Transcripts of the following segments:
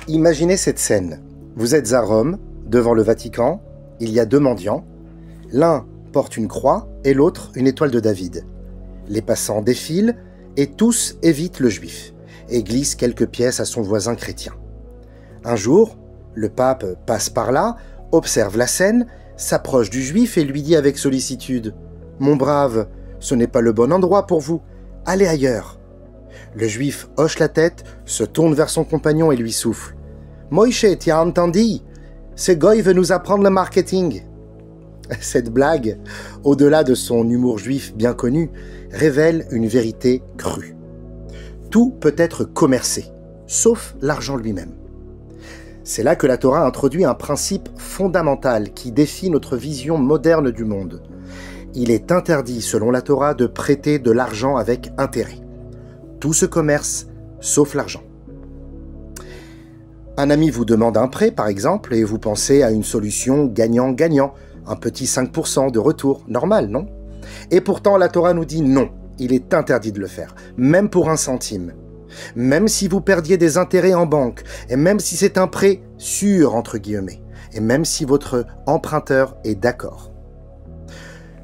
Imaginez cette scène. Vous êtes à Rome, devant le Vatican, il y a deux mendiants. L'un porte une croix et l'autre une étoile de David. Les passants défilent et tous évitent le juif et glissent quelques pièces à son voisin chrétien. Un jour, le pape passe par là, observe la scène, s'approche du juif et lui dit avec sollicitude « Mon brave, ce n'est pas le bon endroit pour vous, allez ailleurs ». Le juif hoche la tête, se tourne vers son compagnon et lui souffle « Moïse, tu as entendu? Ce goy veut nous apprendre le marketing ». Cette blague, au-delà de son humour juif bien connu, révèle une vérité crue. Tout peut être commercé, sauf l'argent lui-même. C'est là que la Torah introduit un principe fondamental qui défie notre vision moderne du monde. Il est interdit, selon la Torah, de prêter de l'argent avec intérêt. Tout se commerce, sauf l'argent. Un ami vous demande un prêt, par exemple, et vous pensez à une solution gagnant-gagnant, un petit 5% de retour, normal, non? Et pourtant, la Torah nous dit non, il est interdit de le faire, même pour un centime. Même si vous perdiez des intérêts en banque, et même si c'est un prêt « sûr » entre guillemets, et même si votre emprunteur est d'accord.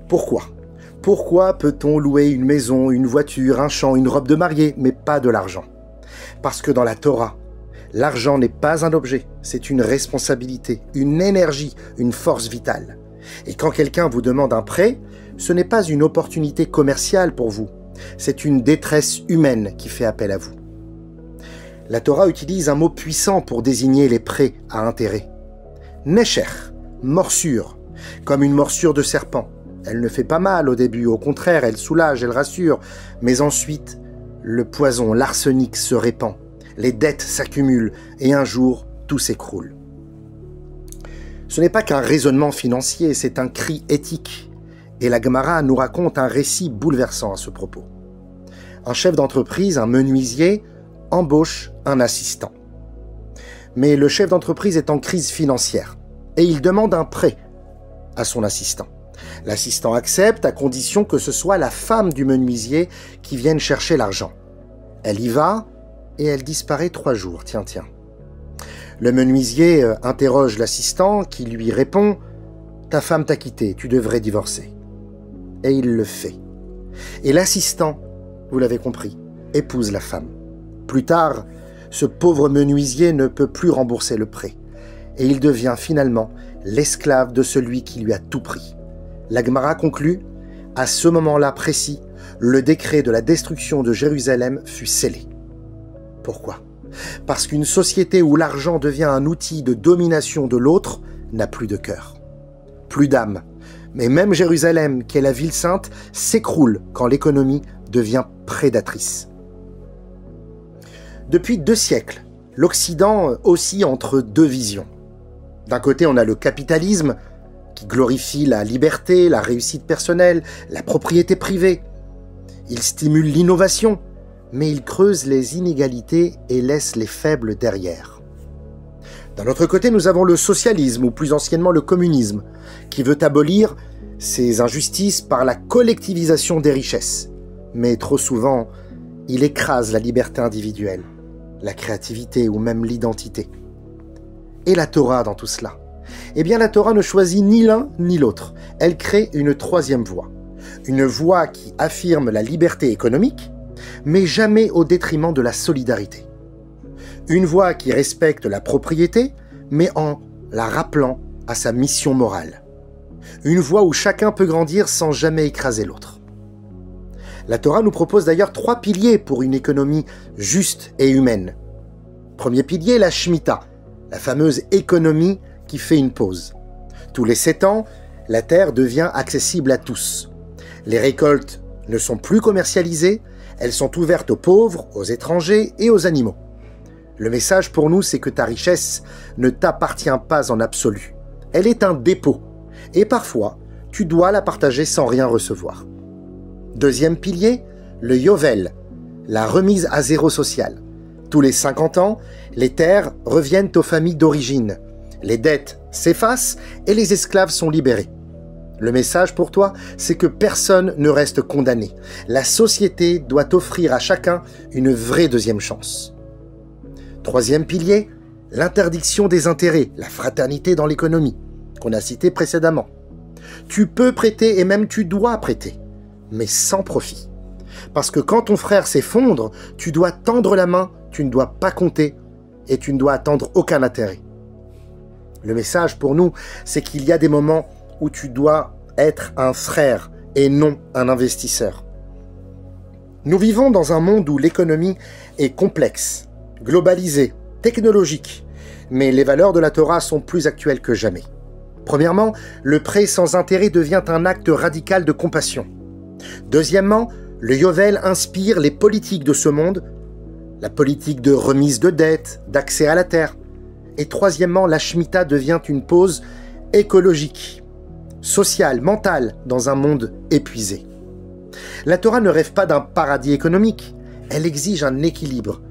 Pourquoi? Pourquoi peut-on louer une maison, une voiture, un champ, une robe de mariée, mais pas de l'argent? Parce que dans la Torah, l'argent n'est pas un objet, c'est une responsabilité, une énergie, une force vitale. Et quand quelqu'un vous demande un prêt, ce n'est pas une opportunité commerciale pour vous, c'est une détresse humaine qui fait appel à vous. La Torah utilise un mot puissant pour désigner les prêts à intérêt. Necher, morsure, comme une morsure de serpent. Elle ne fait pas mal au début, au contraire, elle soulage, elle rassure. Mais ensuite, le poison, l'arsenic se répand, les dettes s'accumulent et un jour, tout s'écroule. Ce n'est pas qu'un raisonnement financier, c'est un cri éthique. Et la Gemara nous raconte un récit bouleversant à ce propos. Un chef d'entreprise, un menuisier, embauche un assistant. Mais le chef d'entreprise est en crise financière et il demande un prêt à son assistant. L'assistant accepte à condition que ce soit la femme du menuisier qui vienne chercher l'argent. Elle y va et elle disparaît 3 jours, tiens. Le menuisier interroge l'assistant qui lui répond « Ta femme t'a quitté, tu devrais divorcer ». Et il le fait. Et l'assistant, vous l'avez compris, épouse la femme. Plus tard, ce pauvre menuisier ne peut plus rembourser le prêt. Et il devient finalement l'esclave de celui qui lui a tout pris. La Gemara conclut, à ce moment-là précis, le décret de la destruction de Jérusalem fut scellé. Pourquoi? Parce qu'une société où l'argent devient un outil de domination de l'autre n'a plus de cœur, plus d'âme. Mais même Jérusalem, qui est la ville sainte, s'écroule quand l'économie devient prédatrice. Depuis 2 siècles, l'Occident oscille entre 2 visions. D'un côté, on a le capitalisme, qui glorifie la liberté, la réussite personnelle, la propriété privée. Il stimule l'innovation, mais il creuse les inégalités et laisse les faibles derrière. D'un autre côté, nous avons le socialisme, ou plus anciennement le communisme, qui veut abolir ces injustices par la collectivisation des richesses. Mais trop souvent, il écrase la liberté individuelle, la créativité ou même l'identité. Et la Torah dans tout cela? Eh bien, la Torah ne choisit ni l'un ni l'autre. Elle crée une 3e voie. Une voie qui affirme la liberté économique, mais jamais au détriment de la solidarité. Une voie qui respecte la propriété, mais en la rappelant à sa mission morale. Une voie où chacun peut grandir sans jamais écraser l'autre. La Torah nous propose d'ailleurs 3 piliers pour une économie juste et humaine. Premier pilier, la Shemitah, la fameuse économie qui fait une pause. Tous les 7 ans, la terre devient accessible à tous. Les récoltes ne sont plus commercialisées, elles sont ouvertes aux pauvres, aux étrangers et aux animaux. Le message pour nous, c'est que ta richesse ne t'appartient pas en absolu. Elle est un dépôt. Et parfois, tu dois la partager sans rien recevoir. Deuxième pilier, le Yovel, la remise à zéro sociale. Tous les 50 ans, les terres reviennent aux familles d'origine. Les dettes s'effacent et les esclaves sont libérés. Le message pour toi, c'est que personne ne reste condamné. La société doit offrir à chacun une vraie 2e chance. Troisième pilier, l'interdiction des intérêts, la fraternité dans l'économie, qu'on a cité précédemment. Tu peux prêter et même tu dois prêter, mais sans profit. Parce que quand ton frère s'effondre, tu dois tendre la main, tu ne dois pas compter et tu ne dois attendre aucun intérêt. Le message pour nous, c'est qu'il y a des moments où tu dois être un frère et non un investisseur. Nous vivons dans un monde où l'économie est complexe, globalisée, technologique, mais les valeurs de la Torah sont plus actuelles que jamais. Premièrement, le prêt sans intérêt devient un acte radical de compassion. Deuxièmement, le Yovel inspire les politiques de ce monde, la politique de remise de dettes, d'accès à la terre. Et troisièmement, la Shemitah devient une pause écologique, sociale, mentale, dans un monde épuisé. La Torah ne rêve pas d'un paradis économique, elle exige un équilibre,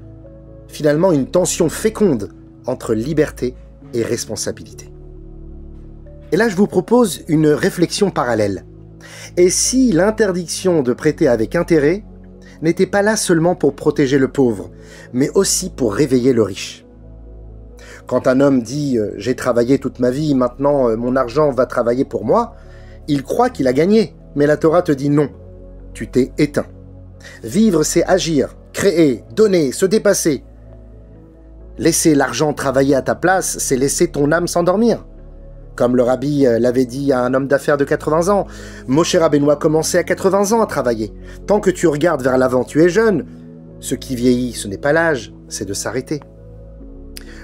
finalement une tension féconde entre liberté et responsabilité. Et là, je vous propose une réflexion parallèle. Et si l'interdiction de prêter avec intérêt n'était pas là seulement pour protéger le pauvre, mais aussi pour réveiller le riche? Quand un homme dit « j'ai travaillé toute ma vie, maintenant mon argent va travailler pour moi », il croit qu'il a gagné, mais la Torah te dit non, tu t'es éteint. Vivre, c'est agir, créer, donner, se dépasser. Laisser l'argent travailler à ta place, c'est laisser ton âme s'endormir. Comme le rabbi l'avait dit à un homme d'affaires de 80 ans, Moshe Rabbeinu a commencé à 80 ans à travailler. Tant que tu regardes vers l'avant, tu es jeune. Ce qui vieillit, ce n'est pas l'âge, c'est de s'arrêter.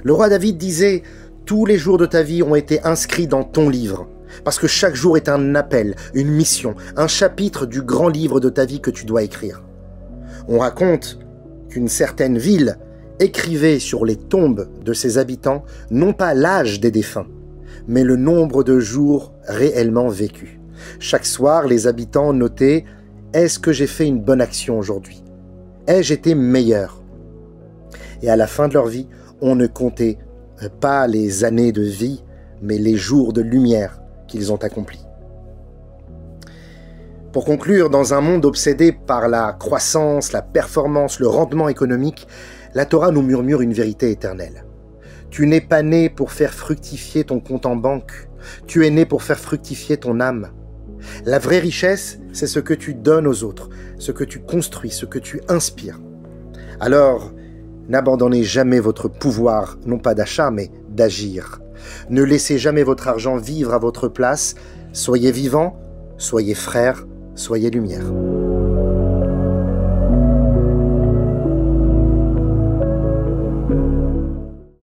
Le roi David disait « Tous les jours de ta vie ont été inscrits dans ton livre, parce que chaque jour est un appel, une mission, un chapitre du grand livre de ta vie que tu dois écrire. » On raconte qu'une certaine ville écrivait sur les tombes de ses habitants non pas l'âge des défunts, mais le nombre de jours réellement vécus. Chaque soir, les habitants notaient « Est-ce que j'ai fait une bonne action aujourd'hui? Ai-je été meilleur ?» Et à la fin de leur vie, on ne comptait pas les années de vie, mais les jours de lumière qu'ils ont accomplis. Pour conclure, dans un monde obsédé par la croissance, la performance, le rendement économique, la Torah nous murmure une vérité éternelle. Tu n'es pas né pour faire fructifier ton compte en banque, tu es né pour faire fructifier ton âme. La vraie richesse, c'est ce que tu donnes aux autres, ce que tu construis, ce que tu inspires. Alors, n'abandonnez jamais votre pouvoir, non pas d'achat, mais d'agir. Ne laissez jamais votre argent vivre à votre place. Soyez vivants, soyez frères, soyez lumière.